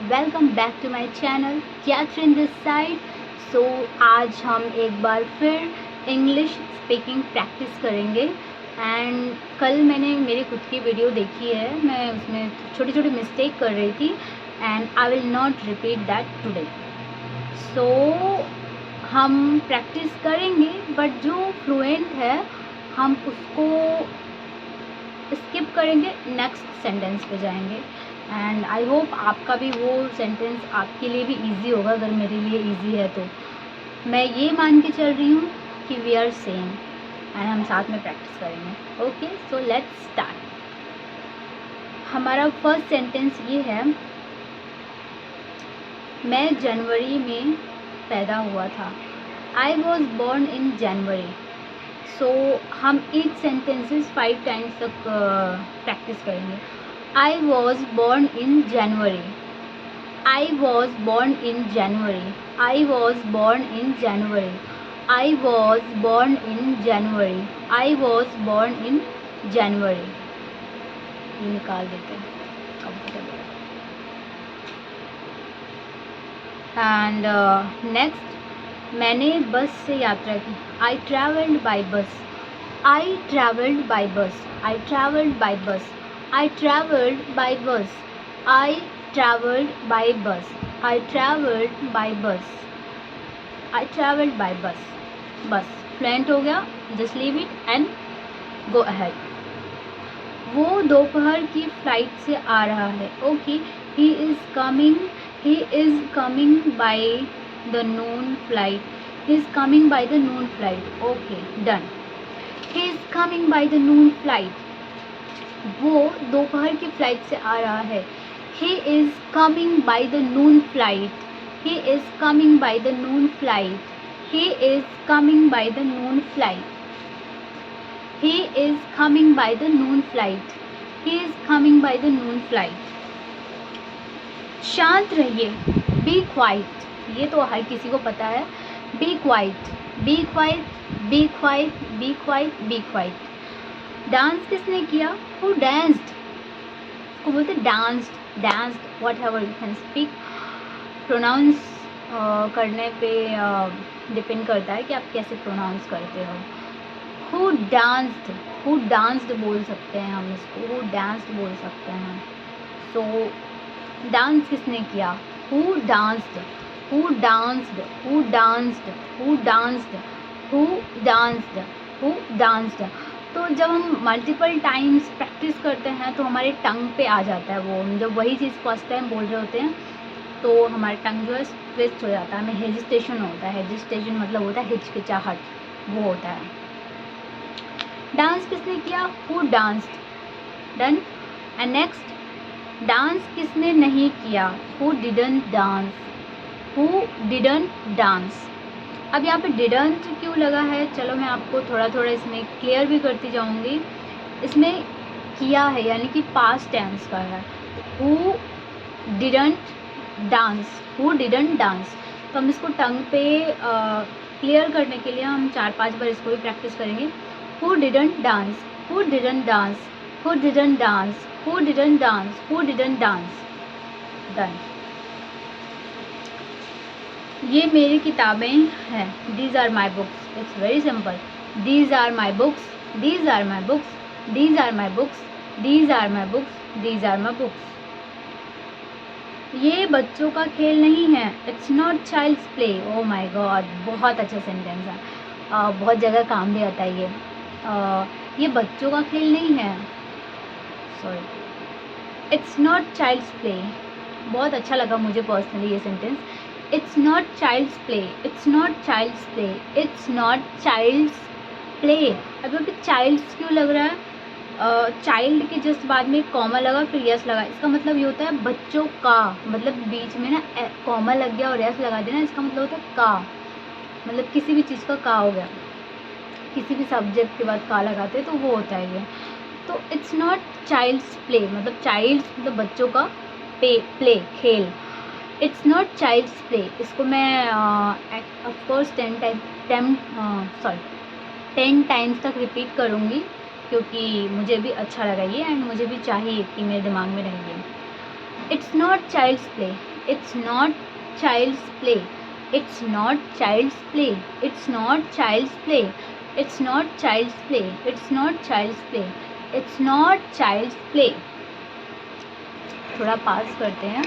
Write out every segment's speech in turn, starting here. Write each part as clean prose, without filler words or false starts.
Welcome back to my channel Catherine this side. So आज हम एक बार फिर इंग्लिश स्पीकिंग प्रैक्टिस करेंगे। एंड कल मैंने मेरी खुद की वीडियो देखी है, मैं उसमें छोटी छोटी मिस्टेक कर रही थी and I will not repeat that today. So हम प्रैक्टिस करेंगे, बट जो फ्लुएंट है हम उसको स्किप करेंगे, नेक्स्ट सेंटेंस पे जाएंगे। एंड आई होप आपका भी वो सेंटेंस आपके लिए भी इजी होगा। अगर मेरे लिए इजी है तो मैं ये मान के चल रही हूँ कि वी आर सेम एंड हम साथ में प्रैक्टिस करेंगे। Okay, so let's start. हमारा फर्स्ट सेंटेंस ये है, मैं जनवरी में पैदा हुआ था। आई was born in January. So हम ईच सेंटेंसेस 5 टाइम्स तक प्रैक्टिस करेंगे। I was born in January. I was born in January. I was born in January. I was born in January. I was born in January. ये निकाल देते हैं comfortable. And next, मैंने बस से यात्रा की। I travelled by bus. I travelled by bus. I travelled by bus. I travelled by bus. I travelled by bus. I travelled by bus. I travelled by bus. बस fluent हो गया, just leave it and go ahead. वो दोपहर की flight से आ रहा है। Okay, he is coming. He is coming by the noon flight. He is coming by the noon flight. Okay, done. He is coming by the noon flight. वो दोपहर की flight से आ रहा है। He is coming by the noon flight. He is coming by the noon flight. He is coming by the noon flight. He is coming by the noon flight. He is coming by the noon flight. शांत रहिए, B quite. ये तो हर किसी को पता है, be quiet, be quiet, be quiet, be quiet, be quiet. Dance किसने किया? Who danced. को बोलते danced, danced, whatever you can speak. Pronounce करने पे डिपेंड करता है कि आप कैसे प्रोनाउंस करते हो। हु डांस्ड, हु डांस्ड बोल सकते हैं हम इसको, हु डांस्ड बोल सकते हैं। सो डांस किसने किया? Who danced, who danced, who danced, who danced, who danced, who danced. तो जब हम मल्टीपल टाइम्स प्रैक्टिस करते हैं तो हमारे टंग पे आ जाता है वो, जब वही चीज़ फर्स्ट टाइम बोल रहे होते हैं तो हमारा टंग जो है ट्विस्ट हो जाता है, हमें हेजिटेशन होता है। हेजिटेशन मतलब होता है हिचकिचाहट, वो होता है। डांस किसने किया? Who danced, done. And next, dance किसने नहीं किया? Who didn't dance, who didn't dance. अब यहाँ पे डिडंट क्यों लगा है, चलो मैं आपको थोड़ा थोड़ा इसमें क्लियर भी करती जाऊँगी। इसमें किया है यानी कि पास्ट टेंस का है। Who didn't dance, who didn't dance. तो हम इसको टंग पे क्लियर करने के लिए हम 4-5 बार इसको भी प्रैक्टिस करेंगे। Who didn't dance, who didn't dance, who didn't dance, who didn't dance, who didn't dance, done। ये मेरी किताबें हैं, these are my books, it's very simple, these are my books, these are my books, these are my books, these are my books, these are my books। ये बच्चों का खेल नहीं है, it's not child's play। oh my god, बहुत अच्छा sentence है, बहुत जगह काम भी आता है ये बच्चों का खेल नहीं है, sorry, it's not child's play. बहुत अच्छा लगा मुझे पर्सनली ये sentence, it's not child's play, it's not child's play, it's not child's play. अब यहाँ पे चाइल्ड्स क्यों लग रहा है? चाइल्ड के जस्ट बाद में कॉमा लगा, फिर यस लगा, इसका मतलब ये होता है बच्चों का, मतलब बीच में ना कॉमा लग गया और यस लगा देना, इसका मतलब होता है का, मतलब किसी भी चीज़ का हो गया, किसी भी सब्जेक्ट के बाद का लगाते तो वो होता है ये। तो इट्स नॉट चाइल्ड्स प्ले, मतलब चाइल्ड्स मतलब बच्चों का प्ले खेल, इट्स नॉट चाइल्ड्स प्ले। इसको मैं ऑफकोर्स 10 टाइम्स तक रिपीट करूँगी क्योंकि मुझे भी अच्छा लगा ये एंड मुझे भी चाहिए कि मेरे दिमाग में रहे। It's not child's play, It's not child's play. It's not child's play. It's not child's play. It's not child's play. It's not child's play. It's not child's play. थोड़ा पास करते हैं,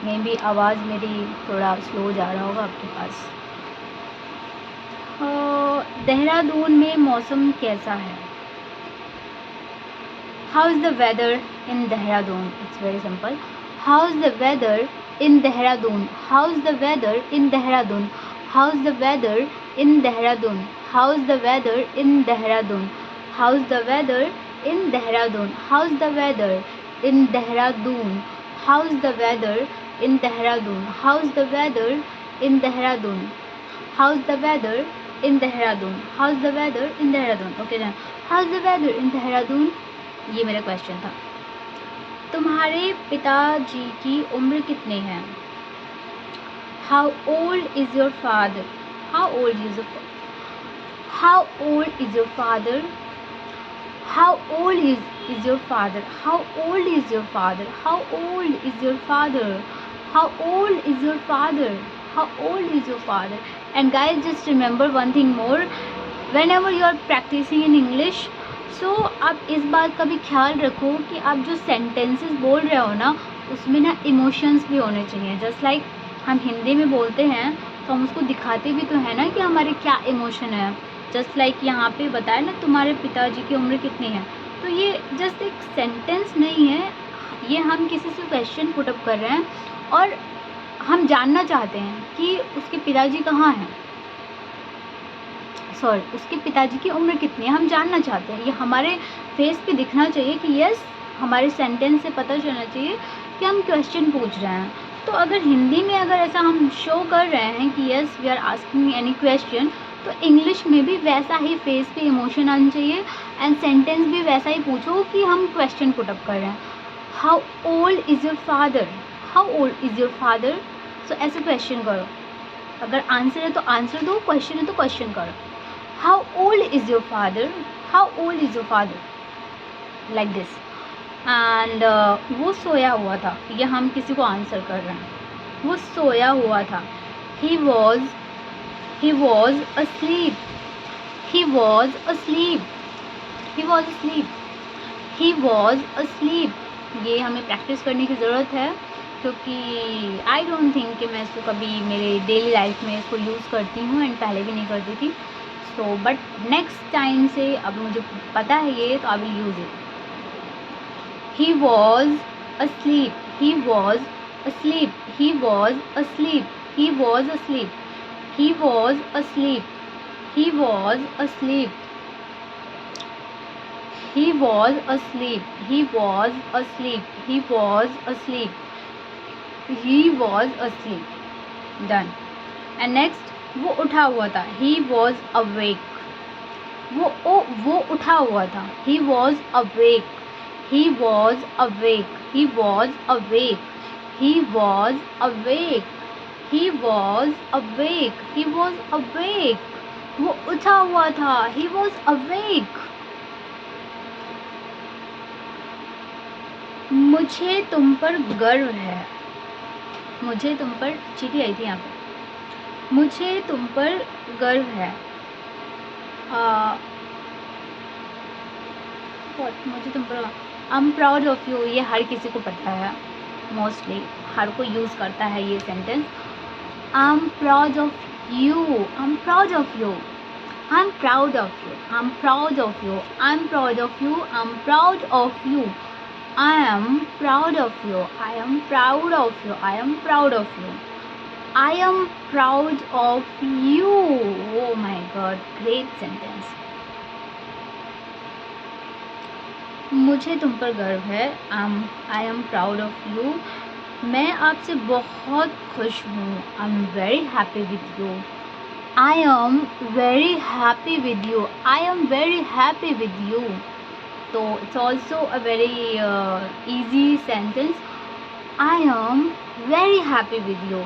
मे बी आवाज़ मेरी थोड़ा स्लो जा रहा होगा आपके पास। देहरादून में मौसम कैसा है? How is the weather in Dehradun? It's very simple. How is the weather in Dehradun? How is the weather in Dehradun? How is the weather in Dehradun? How is the weather in Dehradun? How is the weather in Dehradun? How is the weather in Dehradun? How is the weather in Dehradun? How is the weather in Dehradun? How is the weather in Dehradun? How is the weather in Dehradun? Okay then. How is the weather in Dehradun? ये मेरा question था। तुम्हारे पिताजी की उम्र कितनी है? How old is your father? How old is your how old is your father? How old is your father? How old is your father? How old is your father? How old is your father? How old is your father? And guys, just remember one thing more. Whenever you are practicing in English, so आप इस बात का भी ख्याल रखो कि आप जो सेंटेंसेस बोल रहे हो ना, उसमें ना इमोशंस भी होने चाहिए। जस्ट लाइक हम हिंदी में बोलते हैं तो हम उसको दिखाते भी तो हैं ना कि हमारे क्या इमोशन है। जस्ट लाइक यहाँ पे बताया ना, तुम्हारे पिताजी की उम्र कितनी है, तो ये जस्ट एक सेंटेंस नहीं है, ये हम किसी से क्वेश्चन पुटअप कर रहे हैं और हम जानना चाहते हैं कि उसके पिताजी कहाँ हैं, सॉरी उसके पिताजी की उम्र कितनी है, हम जानना चाहते हैं। ये हमारे फेस पे दिखना चाहिए कि यस, हमारे सेंटेंस से पता चलना चाहिए कि हम क्वेश्चन पूछ रहे हैं। तो अगर हिंदी में अगर ऐसा हम शो कर रहे हैं कि yes we are asking any question, तो इंग्लिश में भी वैसा ही फेस पे इमोशन आना चाहिए एंड सेंटेंस भी वैसा ही पूछो कि हम क्वेश्चन पुटअप कर रहे हैं। How old is your father? How old is your father? So ऐसे क्वेश्चन करो। अगर आंसर है तो आंसर दो, क्वेश्चन है तो क्वेश्चन करो। How old is your father? How old is your father? Like this. And वो सोया हुआ था, ये हम किसी को आंसर कर रहे हैं। वो सोया हुआ था। He was asleep. He was asleep. He was asleep. He was asleep. ये हमें प्रैक्टिस करने की ज़रूरत है, क्योंकि आई डोंट थिंक कि मैं इसको कभी मेरे डेली लाइफ में इसको यूज़ करती हूँ एंड पहले भी नहीं करती थी। सो बट नेक्स्ट टाइम से अब मुझे पता है ये, तो I will use it. He was asleep. He was asleep. He was asleep. He was asleep. He was asleep. He was asleep. He was asleep. He was asleep. He was asleep. He was asleep. Done. And next, वो उठा हुआ था। He was awake. वो उठा हुआ था। He was awake. He was awake. He was awake. He was awake. He was awake. He was awake. वो उठा हुआ था। He was awake. मुझे तुम पर गर्व है। मुझे तुम पर, चीटी आई थी यहाँ पे। मुझे तुम पर गर्व है। मुझे तुम पर, I am proud of you, ये हर किसी को पता है, मोस्टली हर कोई यूज़ करता है ये sentence. I am proud of you. I am proud of you. I am proud of you. I am proud of you. I am proud of you. I am proud of you. I am proud of you. I am proud of you. I am proud of you. I am proud of you. Oh my God, great sentence. मुझे तुम पर गर्व है। I am proud of you. मैं आपसे बहुत खुश हूँ। I'm very happy with you. I am very happy with you. I am very happy with you. So it's also a very easy sentence. I am very happy with you.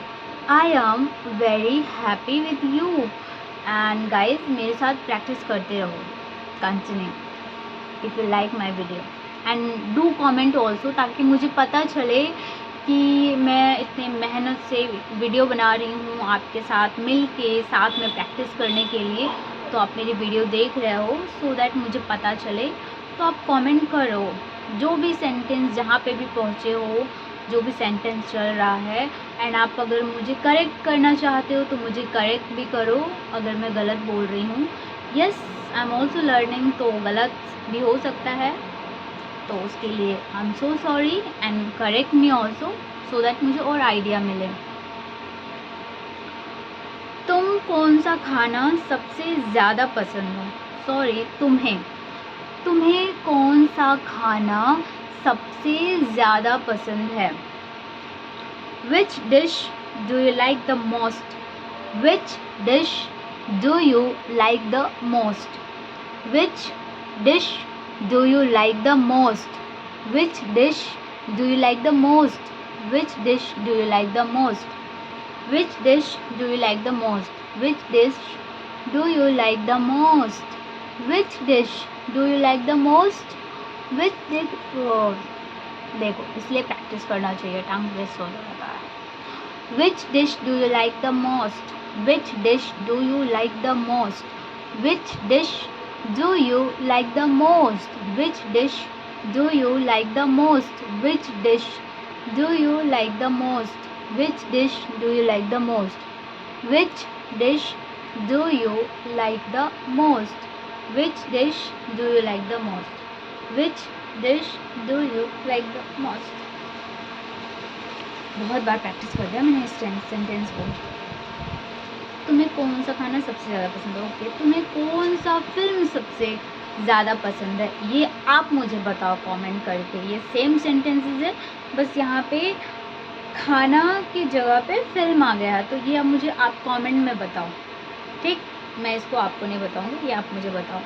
I am very happy with you. And guys, मेरे साथ practice करते रहो, continue. If you like my video and do comment also, ताकि मुझे पता चले कि मैं इतनी मेहनत से वीडियो बना रही हूँ आपके साथ मिल के, साथ में प्रैक्टिस करने के लिए। तो आप मेरी वीडियो देख रहे हो सो दैट मुझे पता चले। तो आप कमेंट करो, जो भी सेंटेंस जहाँ पे भी पहुँचे हो, जो भी सेंटेंस चल रहा है, एंड आप अगर मुझे करेक्ट करना चाहते हो तो मुझे करेक्ट भी करो अगर मैं गलत बोल रही हूँ। Yes, I am also learning, तो गलत भी हो सकता है, तो उसके लिए I am so sorry and correct me also so that मुझे और आइडिया मिले। तुम कौन सा खाना सबसे ज़्यादा पसंद हो? सॉरी, तुम्हें कौन सा खाना सबसे ज़्यादा पसंद है? Which dish do you like the most? Which dish do you like the most? Which dish do you like the most? Which dish do you like the most? Which dish do you like the most? Which dish do you like the most? Which dish do you like the most? Which dish do you like the most? Which dish देखो, इसलिए practice करना चाहिए, टंग twist हो जाता है। Which dish do you like the most? Which dish do you like the most? Which dish do you like the most? Which dish do you like the most? Which dish do you like the most? Which dish do you like the most? Which dish do you like the most? Which dish do you like the most? Which dish do you like the most? बहुत बार practice कर दिया मैंने इस sentence को। तुम्हें कौन सा खाना सबसे ज़्यादा पसंद है? ओके, तुम्हें कौन सा फिल्म सबसे ज़्यादा पसंद है? ये आप मुझे बताओ कमेंट करके। ये सेम सेंटेंसेस है, बस यहाँ पे खाना की जगह पे फिल्म आ गया है, तो ये अब मुझे आप कमेंट में बताओ, ठीक? मैं इसको आपको नहीं बताऊँगी, ये आप मुझे बताओ।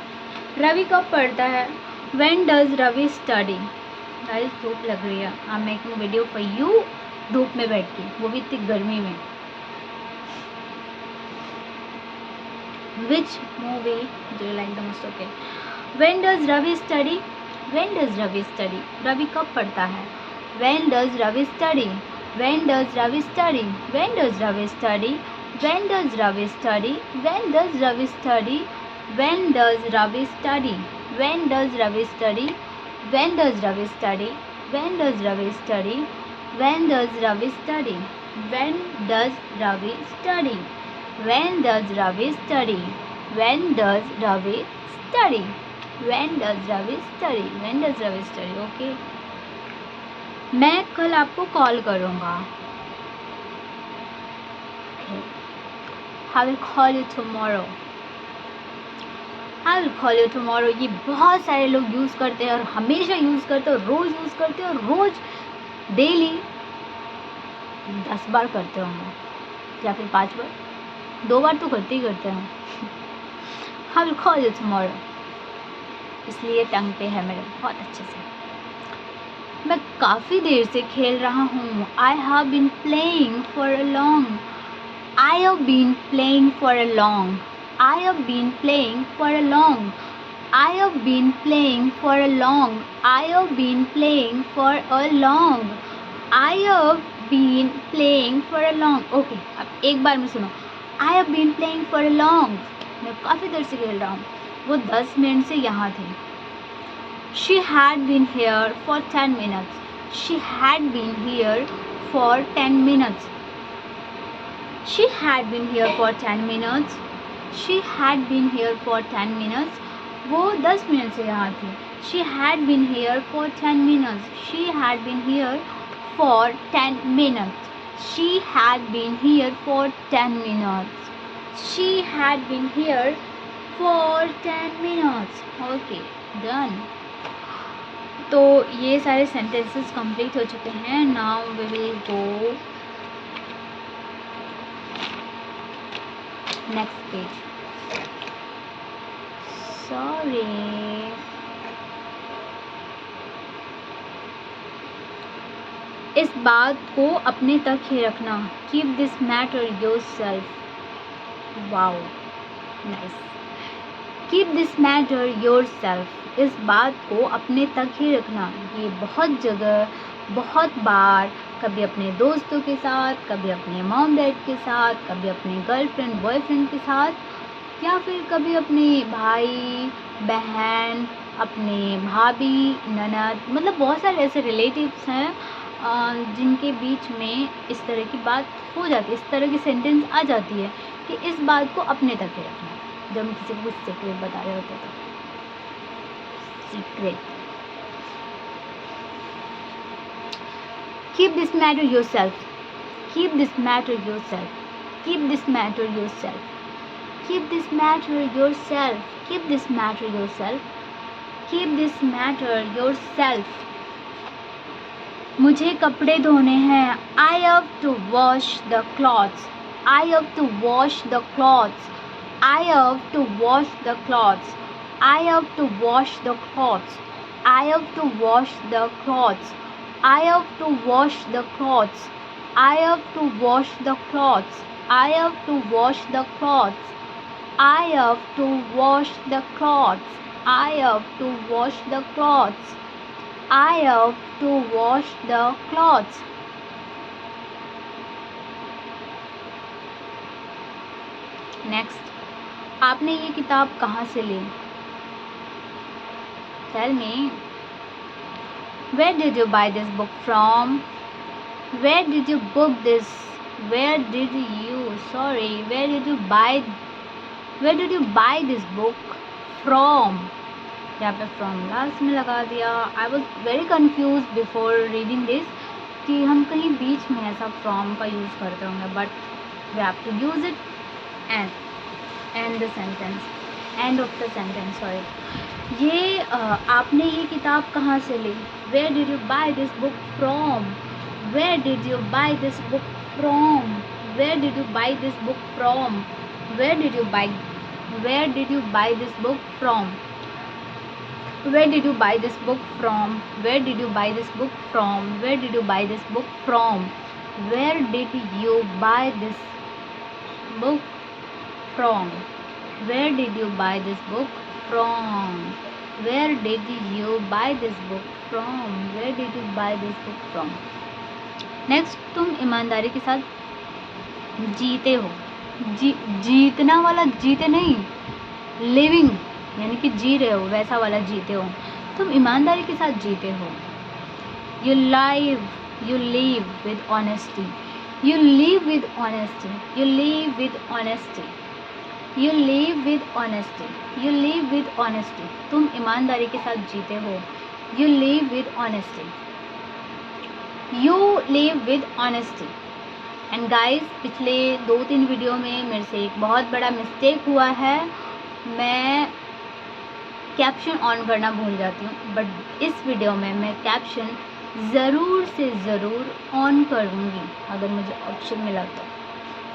रवि कब पढ़ता है? When does Ravi study? Guys, धूप लग रही है, I am making video for you, धूप में बैठ के, वो भी इतनी गर्मी में। Which movie do you like the most? Okay. When does Ravi study? When does Ravi study? Ravi कब पढ़ता है? When does Ravi study? When does Ravi study? When does Ravi study? When does Ravi study? When does Ravi study? When does Ravi study? When does Ravi study? When does Ravi study? When does Ravi study? When does Ravi study? When does Ravi study? When does Ravi study? When does Ravi study? When does Ravi study? When does Ravi study? Okay. मैं कल आपको call करूँगा। Okay. I will call you tomorrow. I will call you tomorrow. ये बहुत सारे लोग use करते हैं और हमेशा यूज़ करते हैं और रोज़ यूज़ करते हैं और रोज़ डेली 10 बार करते होंगे या फिर 5 बार, 2 बार तो करते ही करते हैं। I will call you tomorrow, इसलिए टंग पे है मेरे बहुत अच्छे से। मैं काफ़ी देर से खेल रहा हूँ। I have been playing for a long. I have been playing for a long. I have been playing for a long. I have been playing for a long. I have been playing for a long. I have been playing for a long. Okay, अब एक बार में सुनो। I have been playing for a long. मैं काफ़ी देर से खेल रहा हूँ। वो 10 मिनट से यहाँ थी। She had been here for 10 minutes. She had been here for 10 minutes. She had been here for 10 minutes. She had been here for 10 minutes. वो 10 मिनट से यहाँ थी। She had been here for 10 minutes. She had been here for 10 minutes. She had been here for 10 minutes. She had been here for 10 minutes. Okay, done. तो ये सारे sentences complete हो चुके हैं. Now we will go next page. Sorry. इस बात को अपने तक ही रखना. Keep this matter yourself. Wow, nice. Keep this matter yourself. इस बात को अपने तक ही रखना. ये बहुत जगह, बहुत बार, कभी अपने दोस्तों के साथ, कभी अपने मॉम डैड के साथ, कभी अपने गर्लफ्रेंड बॉयफ्रेंड के साथ, या फिर कभी अपने भाई बहन, अपने भाभी ननद, मतलब बहुत सारे ऐसे रिलेटिव्स हैं जिनके बीच में इस तरह की बात हो जाती है, इस तरह की सेंटेंस आ जाती है कि इस बात को अपने तक ही रखना, जब हम किसी को कुछ सीक्रेट बता रहे होते तो secret. Keep this matter yourself. Keep this matter yourself. Keep this matter yourself. Keep this matter yourself. Keep this matter yourself. Keep this matter yourself. मुझे कपड़े धोने हैं. I have to wash the clothes. I have to wash the clothes. I have to wash the clothes. I have to wash the clothes. I have to wash the clothes. I have to wash the clothes. I have to wash the clothes. I have to wash the clothes. I have to wash the clothes. I have to wash the clothes. I have to wash the clothes. Next, आपने ये किताब कहाँ से ली? Tell me. Where did you buy this book from? Where did you book this? Where did you buy this book from? यहाँ पे from last में लगा दिया. I was very confused before reading this कि हम कहीं बीच में ऐसा from का यूज़ करते होंगे, but we have to use it and the sentence, end of the sentence, sorry. ये आपने ये किताब कहाँ से ली? Where did you buy this book from? Where did you buy this book from? Where did you buy this book from? Where did you buy this book from? Where did you buy this book from? Where did you buy this book from? Where did you buy this book from? Where did you buy this book from? Where did you buy this book from? Where did you buy this book from? Where did you buy this book from? Next, तुम ईमानदारी के साथ जीते हो. जीतना वाला जीते नहीं, लिविंग यानी कि जी रहे हो वैसा वाला जीते हो. तुम ईमानदारी के साथ जीते हो. You live with honesty. You live with honesty. You live with honesty. You live with honesty. You live with honesty. तुम ईमानदारी के साथ जीते हो. You live with honesty. You live with honesty. And guys, पिछले 2-3 वीडियो में मेरे से एक बहुत बड़ा मिस्टेक हुआ है. मैं कैप्शन ऑन करना भूल जाती हूँ, बट इस वीडियो में मैं कैप्शन ज़रूर से ज़रूर ऑन करूँगी अगर मुझे ऑप्शन मिला तो.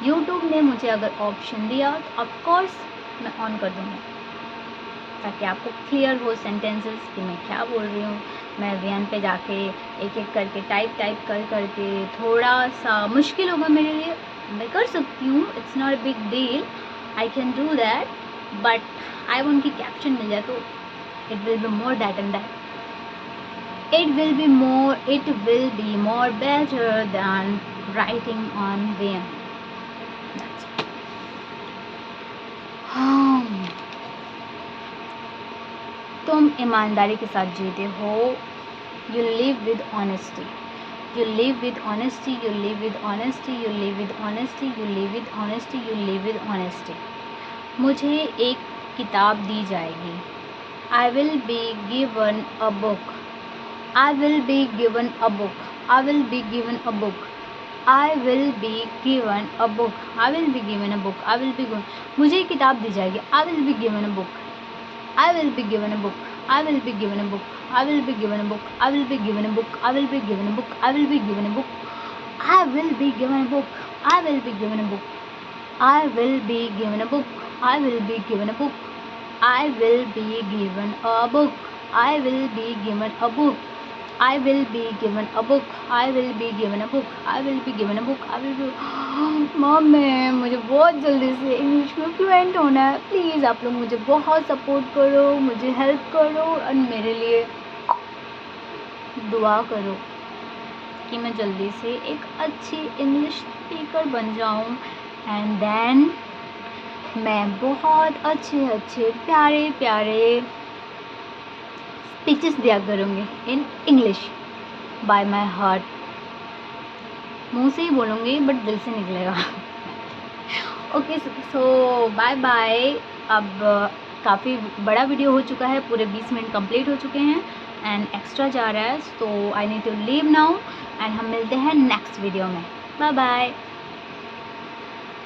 यूट्यूब ने मुझे अगर ऑप्शन दिया तो ऑफकोर्स मैं ऑन कर दूँगी, ताकि आपको क्लियर हो सेंटेंसेस कि मैं क्या बोल रही हूँ. मैं वीएन पे जाके एक एक करके टाइप करके थोड़ा सा मुश्किल होगा मेरे लिए. मैं कर सकती हूँ, it's not a big deal, I can do that, but I want कि कैप्शन मिल जाए तो it will be more that and that. It will be more better than writing on them. That's it. तुम ईमानदारी के साथ जीते हो. You live with honesty. You live with honesty. You live with honesty. You live with honesty. You live with honesty. You live with honesty. मुझे एक किताब दी जाएगी. I will be given a book. I will be given a book. I will be given a book. I will be given a book. I will be given a book. I will be given. मुझे किताब दी जाएगी. I will be given a book. I will be given a book. I will be given a book. I will be given a book. I will be given a book. I will be given a book. I will be given a book. I will be given a book. I will be given a book. I will be given a book. I will be given a book. I will be given a book. I will be given a book. I will be given a book. I will be given a book. I will be given a book. I will be. Mom मैं मुझे बहुत जल्दी से English में fluent होना है. Please आप लोग मुझे बहुत सपोर्ट करो, मुझे हेल्प करो और मेरे लिए दुआ करो. कि मैं जल्दी से एक अच्छी इंग्लिश स्पीकर बन जाऊँ एंड देन मैं बहुत अच्छे अच्छे प्यारे प्यारे स्पीचेस दिया करूँगी in English by my heart. मुंह से ही बोलूँगी बट दिल से निकलेगा। Okay so bye bye. अब काफ़ी बड़ा वीडियो हो चुका है, पूरे 20 मिनट कंप्लीट हो चुके हैं एंड एक्स्ट्रा जा रहा है, तो I need to leave now and हम मिलते हैं नेक्स्ट वीडियो में। Bye bye.